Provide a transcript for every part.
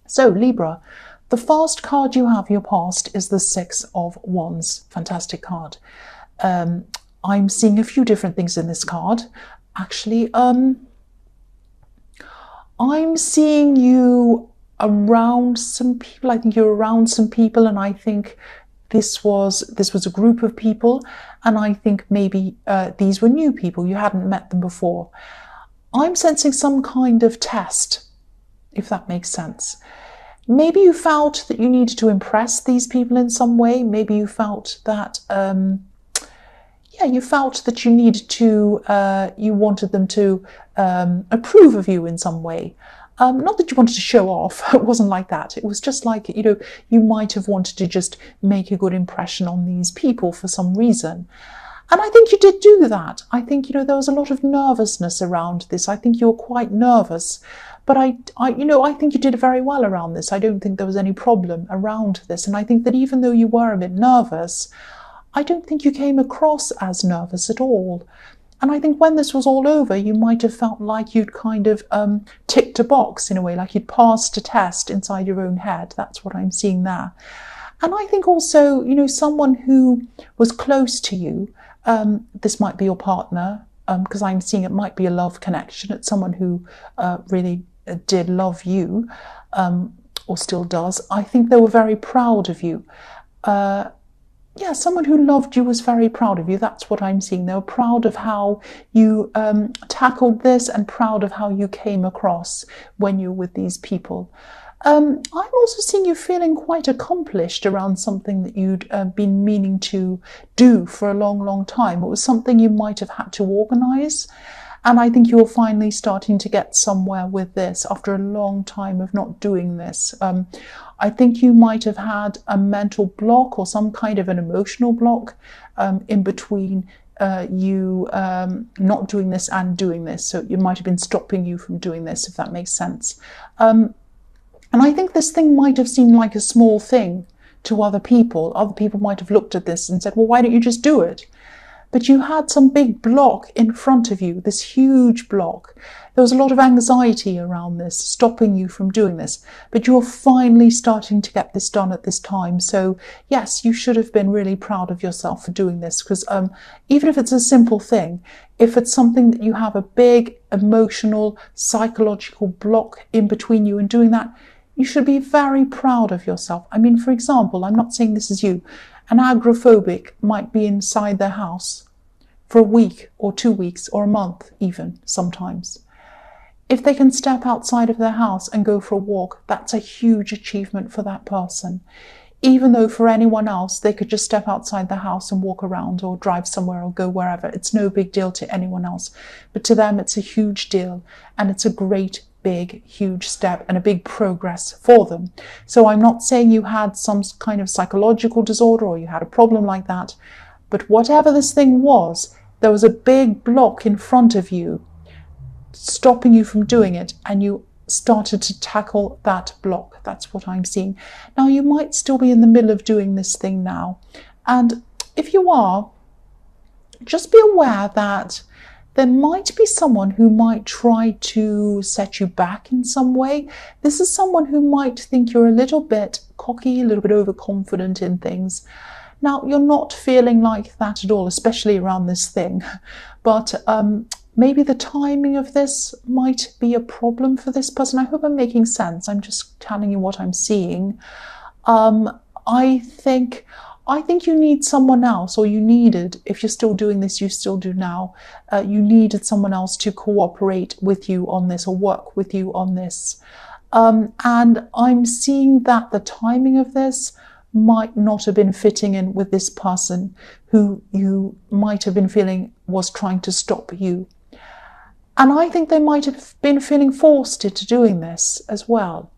So Libra, the first card you have, your past, is the Six of Wands. Fantastic card. I'm seeing a few different things in this card. Actually, I'm seeing you around some people. I think you're around some people, and I think this was a group of people, and I think maybe these were new people. You hadn't met them before. I'm sensing some kind of test, if that makes sense. Maybe you felt that you needed to impress these people in some way. Maybe you felt that, you felt that you needed to, you wanted them to approve of you in some way. Not that you wanted to show off, it wasn't like that. It was just like, you might have wanted to just make a good impression on these people for some reason. And I think you did do that. I think, there was a lot of nervousness around this. I think you were quite nervous. But I think you did very well around this. I don't think there was any problem around this. And I think that even though you were a bit nervous, I don't think you came across as nervous at all. And I think when this was all over, you might have felt like you'd kind of ticked a box in a way, like you'd passed a test inside your own head. That's what I'm seeing there. And I think also, someone who was close to you, this might be your partner, because I'm seeing it might be a love connection. It's someone who really did love you, or still does. I think they were very proud of you. Someone who loved you was very proud of you. That's what I'm seeing. They were proud of how you tackled this, and proud of how you came across when you were with these people. I'm also seeing you feeling quite accomplished around something that you'd been meaning to do for a long, long time. It was something you might have had to organise. And I think you're finally starting to get somewhere with this after a long time of not doing this. I think you might have had a mental block or some kind of an emotional block in between you not doing this and doing this. So it might have been stopping you from doing this, if that makes sense. And I think this thing might have seemed like a small thing to other people. Other people might have looked at this and said, well, why don't you just do it? But you had some big block in front of you, this huge block. There was a lot of anxiety around this, stopping you from doing this. But you're finally starting to get this done at this time. So yes, you should have been really proud of yourself for doing this, because even if it's a simple thing, if it's something that you have a big emotional, psychological block in between you and doing that, you should be very proud of yourself. I mean, for example, I'm not saying this is you. An agoraphobic might be inside their house for a week or 2 weeks or a month even sometimes. If they can step outside of their house and go for a walk, that's a huge achievement for that person. Even though for anyone else, they could just step outside the house and walk around or drive somewhere or go wherever. It's no big deal to anyone else. But to them, it's a huge deal. And it's a great, big, huge step and a big progress for them. So I'm not saying you had some kind of psychological disorder or you had a problem like that. But whatever this thing was, there was a big block in front of you stopping you from doing it, and you started to tackle that block. That's what I'm seeing. Now, you might still be in the middle of doing this thing now. And if you are, just be aware that there might be someone who might try to set you back in some way. This is someone who might think you're a little bit cocky, a little bit overconfident in things. Now, you're not feeling like that at all, especially around this thing. But maybe the timing of this might be a problem for this person. I hope I'm making sense. I'm just telling you what I'm seeing. I think you need someone else, or you needed, if you're still doing this, you still do now, you needed someone else to cooperate with you on this or work with you on this. And I'm seeing that the timing of this might not have been fitting in with this person who you might have been feeling was trying to stop you. And I think they might have been feeling forced into doing this as well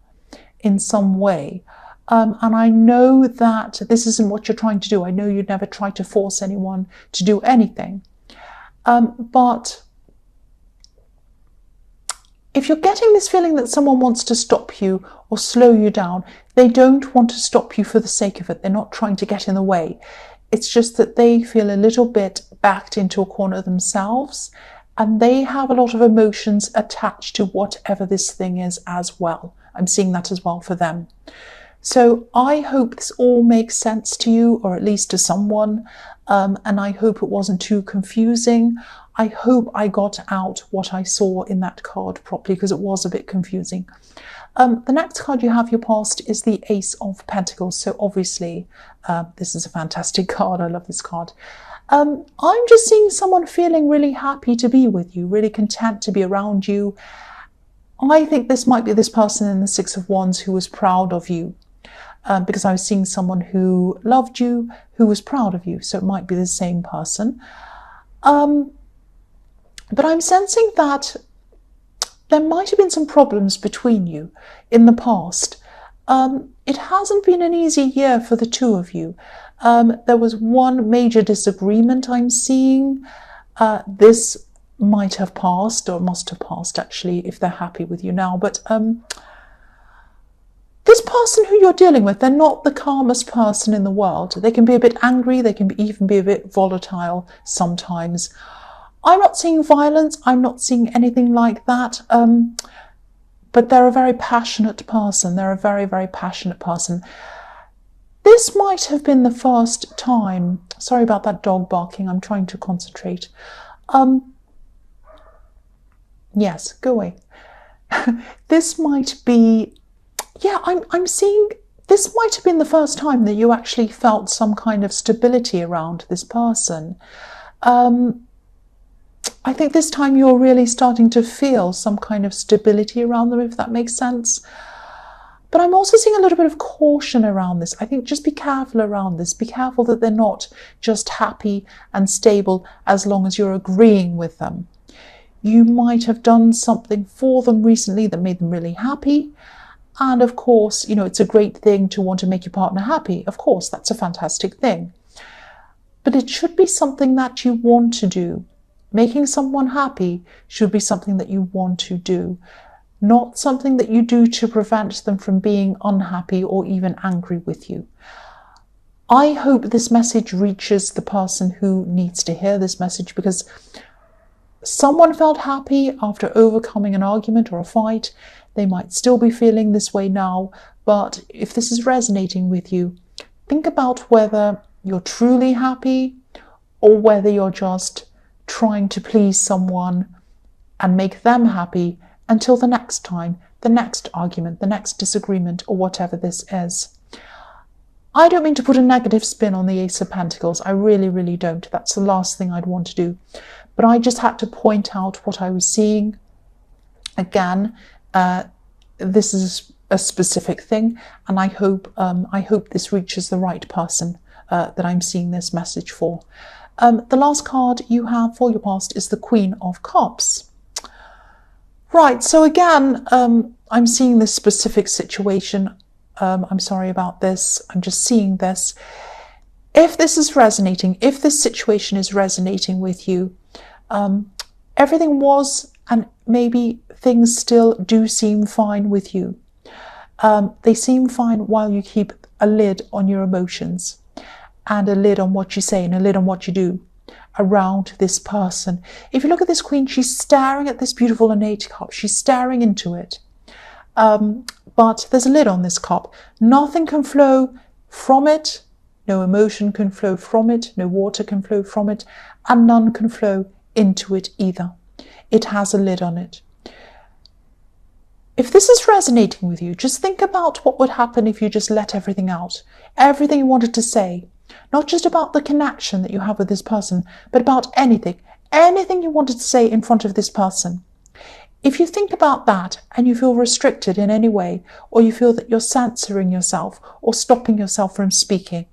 in some way. And I know that this isn't what you're trying to do. I know you'd never try to force anyone to do anything. But if you're getting this feeling that someone wants to stop you or slow you down, they don't want to stop you for the sake of it. They're not trying to get in the way. It's just that they feel a little bit backed into a corner themselves, and they have a lot of emotions attached to whatever this thing is as well. I'm seeing that as well for them. So I hope this all makes sense to you, or at least to someone, and I hope it wasn't too confusing. I hope I got out what I saw in that card properly, because it was a bit confusing. The next card you have, your past, is the Ace of Pentacles. So obviously, this is a fantastic card. I love this card. I'm just seeing someone feeling really happy to be with you, really content to be around you. I think this might be this person in the Six of Wands who was proud of you, because I was seeing someone who loved you, who was proud of you. So it might be the same person. But I'm sensing that there might have been some problems between you in the past. It hasn't been an easy year for the two of you. There was one major disagreement I'm seeing. This might have passed, or must have passed actually, if they're happy with you now. But this person who you're dealing with, they're not the calmest person in the world. They can be a bit angry. They can even be a bit volatile sometimes. I'm not seeing violence. I'm not seeing anything like that. But they're a very passionate person. They're a very, very passionate person. This might have been the first time. Sorry about that dog barking. I'm trying to concentrate. Yes, go away. This might be, yeah, I'm seeing, this might have been the first time that you actually felt some kind of stability around this person. I think this time you're really starting to feel some kind of stability around them, if that makes sense. But I'm also seeing a little bit of caution around this. I think just be careful around this. Be careful that they're not just happy and stable as long as you're agreeing with them. You might have done something for them recently that made them really happy. And of course, you know, it's a great thing to want to make your partner happy. Of course, that's a fantastic thing. But it should be something that you want to do. Making someone happy should be something that you want to do, not something that you do to prevent them from being unhappy or even angry with you. I hope this message reaches the person who needs to hear this message, because someone felt happy after overcoming an argument or a fight. They might still be feeling this way now, but if this is resonating with you, think about whether you're truly happy or whether you're just trying to please someone and make them happy until the next time, the next argument, the next disagreement, or whatever this is. I don't mean to put a negative spin on the Ace of Pentacles. I really, really don't. That's the last thing I'd want to do. But I just had to point out what I was seeing. Again, this is a specific thing, and I hope this reaches the right person that I'm seeing this message for. The last card you have for your past is the Queen of Cups. Right, so again, I'm seeing this specific situation. I'm sorry about this. I'm just seeing this. If this is resonating, if this situation is resonating with you, everything was, and maybe things still do seem fine with you. They seem fine while you keep a lid on your emotions, and a lid on what you say, and a lid on what you do around this person. If you look at this queen, she's staring at this beautiful innate cup. She's staring into it. But there's a lid on this cup. Nothing can flow from it. No emotion can flow from it. No water can flow from it. And none can flow into it either. It has a lid on it. If this is resonating with you, just think about what would happen if you just let everything out. Everything you wanted to say. Not just about the connection that you have with this person, but about anything. Anything you wanted to say in front of this person. If you think about that and you feel restricted in any way, or you feel that you're censoring yourself or stopping yourself from speaking,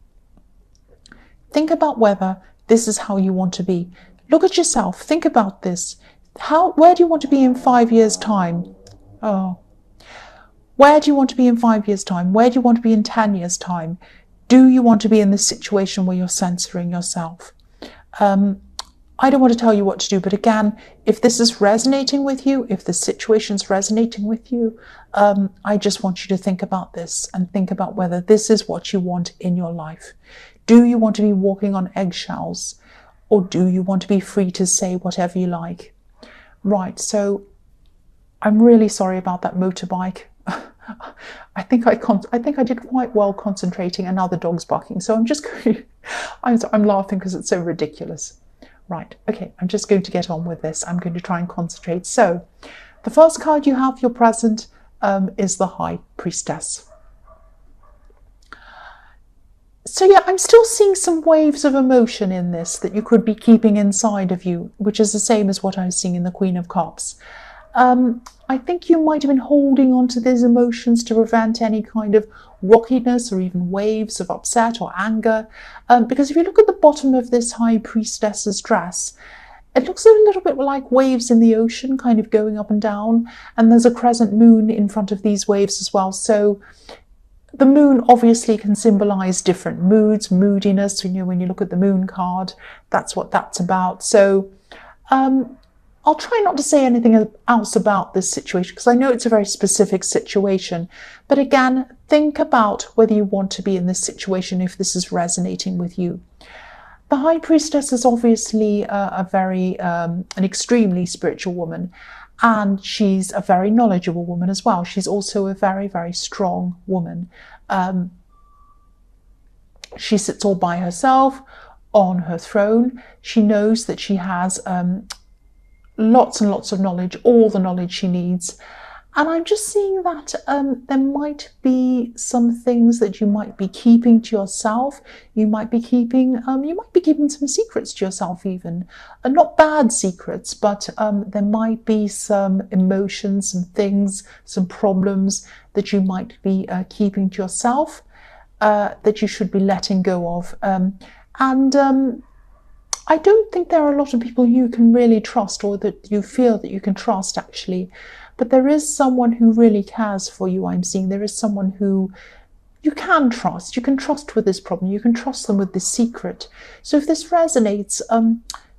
think about whether this is how you want to be. Look at yourself. Think about this. Where do you want to be in 5 years' time? Oh. Where do you want to be in 5 years' time? Where do you want to be in 10 years' time? Do you want to be in this situation where you're censoring yourself? I don't want to tell you what to do, but again, if this is resonating with you, if the situation's resonating with you, I just want you to think about this and think about whether this is what you want in your life. Do you want to be walking on eggshells, or do you want to be free to say whatever you like? Right, so I'm really sorry about that motorbike. I think I did quite well concentrating, and now the dog's barking. So I'm just going. I'm laughing because it's so ridiculous. Right. Okay. I'm just going to get on with this. I'm going to try and concentrate. So, the first card you have, your present, is the High Priestess. So yeah, I'm still seeing some waves of emotion in this that you could be keeping inside of you, which is the same as what I was seeing in the Queen of Cups. I think you might have been holding on to these emotions to prevent any kind of rockiness or even waves of upset or anger. Because if you look at the bottom of this High Priestess's dress, it looks a little bit like waves in the ocean, kind of going up and down. And there's a crescent moon in front of these waves as well. So the moon obviously can symbolize different moods, moodiness. You know, when you look at the moon card, that's what that's about. So I'll try not to say anything else about this situation because I know it's a very specific situation. But again, think about whether you want to be in this situation if this is resonating with you. The High Priestess is obviously an extremely spiritual woman, and she's a very knowledgeable woman as well. She's also a very, very strong woman. She sits all by herself on her throne. She knows that she has lots and lots of knowledge, all the knowledge she needs. And I'm just seeing that there might be some things that you might be keeping to yourself. You might be keeping some secrets to yourself even. Not bad secrets, but there might be some emotions, some things, some problems that you might be keeping to yourself that you should be letting go of. I don't think there are a lot of people you can really trust or that you feel that you can trust actually. But there is someone who really cares for you, I'm seeing. There is someone who you can trust. You can trust with this problem. You can trust them with this secret. So if this resonates,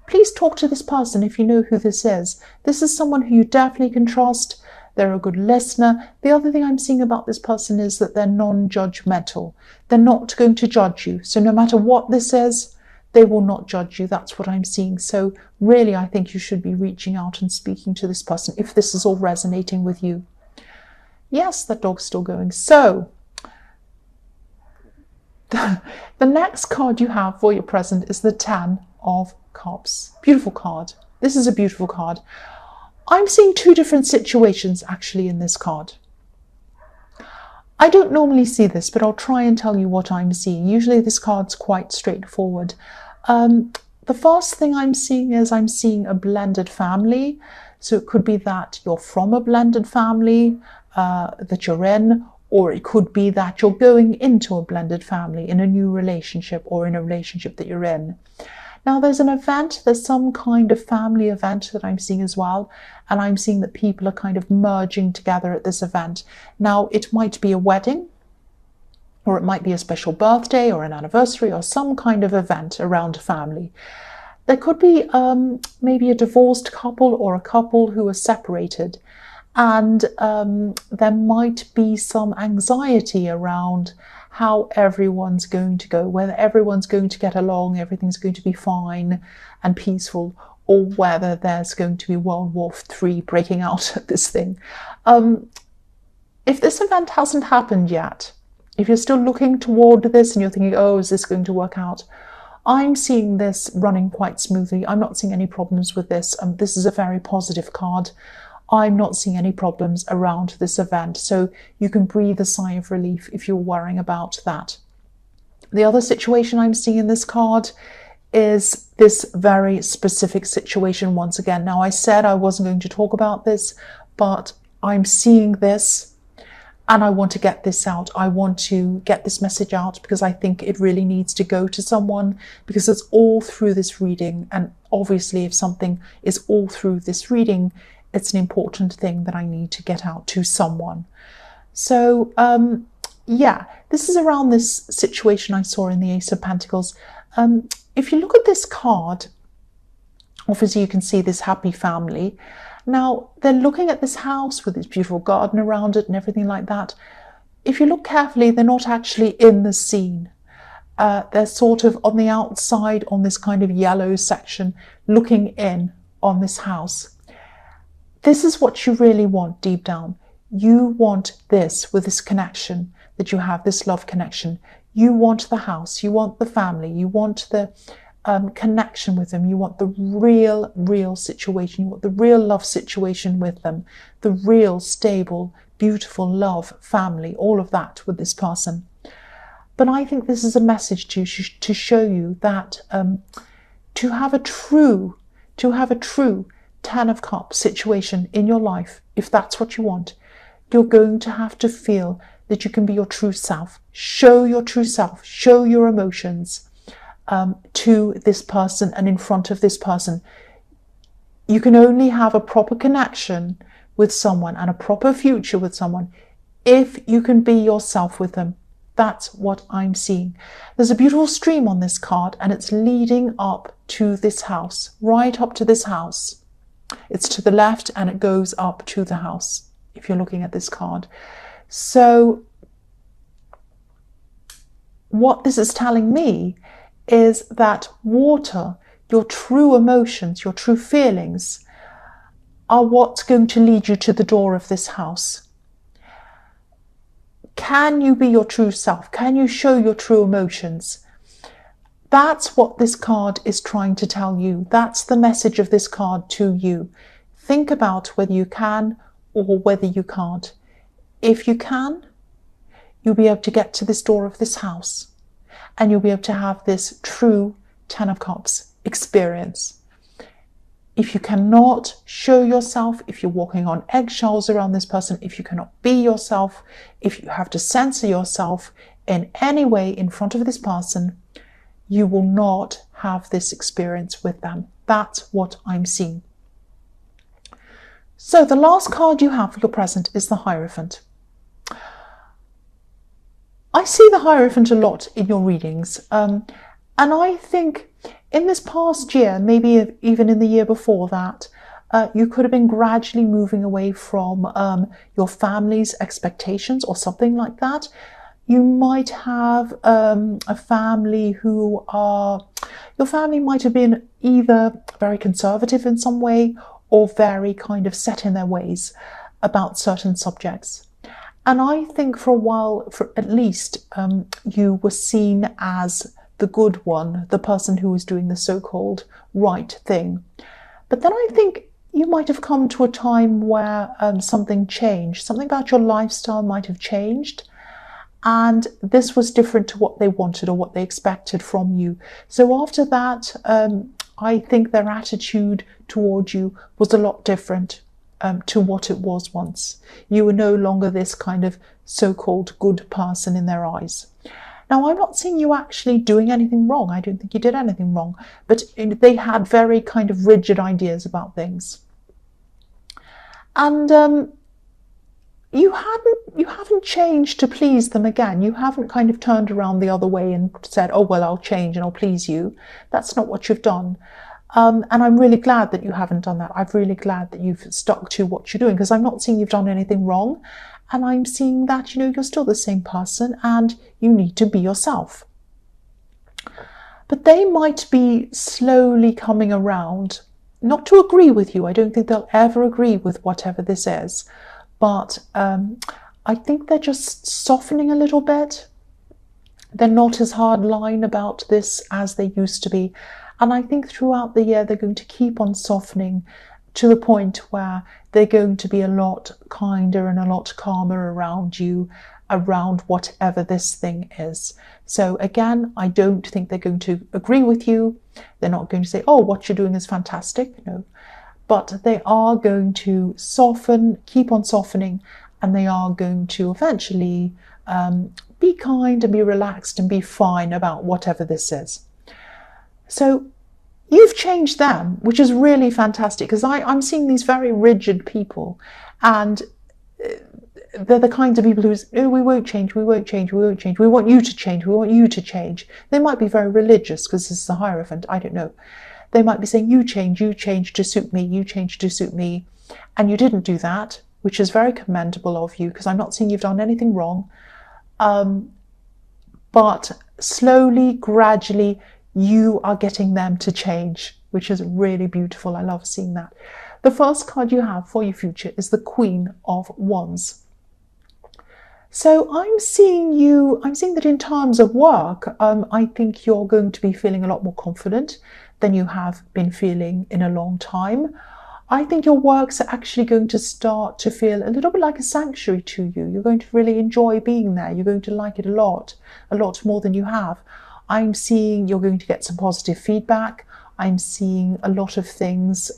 please talk to this person if you know who this is. This is someone who you definitely can trust. They're a good listener. The other thing I'm seeing about this person is that they're non-judgmental. They're not going to judge you. So no matter what this is, they will not judge you. That's what I'm seeing. So really, I think you should be reaching out and speaking to this person if this is all resonating with you. Yes, that dog's still going. So the next card you have for your present is the Ten of Cups. Beautiful card. This is a beautiful card. I'm seeing two different situations actually in this card. I don't normally see this, but I'll try and tell you what I'm seeing. Usually this card's quite straightforward. The first thing I'm seeing is I'm seeing a blended family. So it could be that you're from a blended family that you're in, or it could be that you're going into a blended family in a new relationship or in a relationship that you're in. Now there's an event, there's some kind of family event that I'm seeing as well. And I'm seeing that people are kind of merging together at this event. Now it might be a wedding, or it might be a special birthday or an anniversary or some kind of event around a family. There could be maybe a divorced couple or a couple who are separated. And there might be some anxiety around how everyone's going to go, whether everyone's going to get along, everything's going to be fine and peaceful, or whether there's going to be World War III breaking out at this thing. If this event hasn't happened yet, if you're still looking toward this and you're thinking, oh, is this going to work out? I'm seeing this running quite smoothly. I'm not seeing any problems with this. This is a very positive card. I'm not seeing any problems around this event. So you can breathe a sigh of relief if you're worrying about that. The other situation I'm seeing in this card is this very specific situation once again. Now, I said I wasn't going to talk about this, but I'm seeing this and I want to get this out. I want to get this message out because I think it really needs to go to someone, because it's all through this reading. And obviously, if something is all through this reading, it's an important thing that I need to get out to someone. So, yeah, this is around this situation I saw in the Ace of Pentacles. If you look at this card, obviously you can see this happy family. Now, they're looking at this house with this beautiful garden around it and everything like that. If you look carefully, they're not actually in the scene. They're sort of on the outside on this kind of yellow section, looking in on this house. This is what you really want deep down. You want this with this connection that you have, this love connection. You want the house, you want the family, you want the connection with them, you want the real situation, you want the real love situation with them, the real, stable, beautiful love, family, all of that with this person. But I think this is a message to show you that to have a true Ten of Cups situation in your life, if that's what you want, you're going to have to feel that you can be your true self. Show your true self, show your emotions to this person and in front of this person. You can only have a proper connection with someone and a proper future with someone if you can be yourself with them. That's what I'm seeing. There's a beautiful stream on this card and it's leading up to this house, right up to this house. It's to the left and it goes up to the house if you're looking at this card. So what this is telling me is that water, your true emotions, your true feelings, are what's going to lead you to the door of this house. Can you be your true self? Can you show your true emotions? That's what this card is trying to tell you. That's the message of this card to you. Think about whether you can or whether you can't. If you can, you'll be able to get to this door of this house and you'll be able to have this true Ten of Cups experience. If you cannot show yourself, if you're walking on eggshells around this person, if you cannot be yourself, if you have to censor yourself in any way in front of this person, you will not have this experience with them. That's what I'm seeing. So the last card you have for your present is the Hierophant. I see the Hierophant a lot in your readings, and I think in this past year, maybe even in the year before that, you could have been gradually moving away from your family's expectations or something like that. You might have a family your family might have been either very conservative in some way or very kind of set in their ways about certain subjects. And I think for a while, at least, you were seen as the good one, the person who was doing the so-called right thing. But then I think you might have come to a time where something changed. Something about your lifestyle might have changed. And this was different to what they wanted or what they expected from you. So after that, I think their attitude towards you was a lot different to what it was once. You were no longer this kind of so-called good person in their eyes. Now, I'm not seeing you actually doing anything wrong. I don't think you did anything wrong. But they had very kind of rigid ideas about things. And you haven't changed to please them again. You haven't kind of turned around the other way and said, oh, well, I'll change and I'll please you. That's not what you've done. And I'm really glad that you haven't done that. I'm really glad that you've stuck to what you're doing, because I'm not seeing you've done anything wrong. And I'm seeing that, you're still the same person and you need to be yourself. But they might be slowly coming around, not to agree with you. I don't think they'll ever agree with whatever this is. But I think they're just softening a little bit. They're not as hard line about this as they used to be. And I think throughout the year, they're going to keep on softening to the point where they're going to be a lot kinder and a lot calmer around you, around whatever this thing is. So again, I don't think they're going to agree with you. They're not going to say, oh, what you're doing is fantastic. No. But they are going to soften, keep on softening, and they are going to eventually be kind and be relaxed and be fine about whatever this is. So you've changed them, which is really fantastic, because I'm seeing these very rigid people, and they're the kinds of people who say, oh, we won't change, we won't change, we won't change, we want you to change, we want you to change. They might be very religious because this is the Hierophant, I don't know. They might be saying, you change to suit me, you change to suit me. And you didn't do that, which is very commendable of you, because I'm not saying you've done anything wrong. But slowly, gradually, you are getting them to change, which is really beautiful. I love seeing that. The first card you have for your future is the Queen of Wands. So I'm seeing that in terms of work, I think you're going to be feeling a lot more confident than you have been feeling in a long time. I think your works are actually going to start to feel a little bit like a sanctuary to you. You're going to really enjoy being there. You're going to like it a lot more than you have. I'm seeing you're going to get some positive feedback. I'm seeing a lot of things.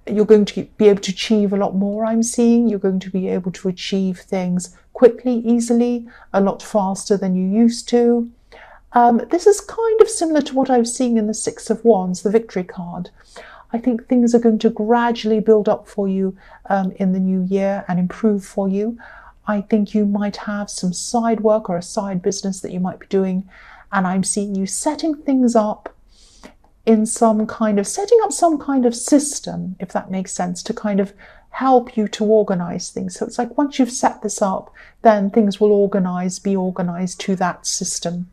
You're going to be able to achieve a lot more. I'm seeing you're going to be able to achieve things quickly, easily, a lot faster than you used to. This is kind of similar to what I was seeing in the Six of Wands, the Victory card. I think things are going to gradually build up for you in the new year and improve for you. I think you might have some side work or a side business that you might be doing, and I'm seeing you setting things up in setting up some kind of system, if that makes sense, to kind of help you to organize things. So it's like once you've set this up, then things will be organized to that system.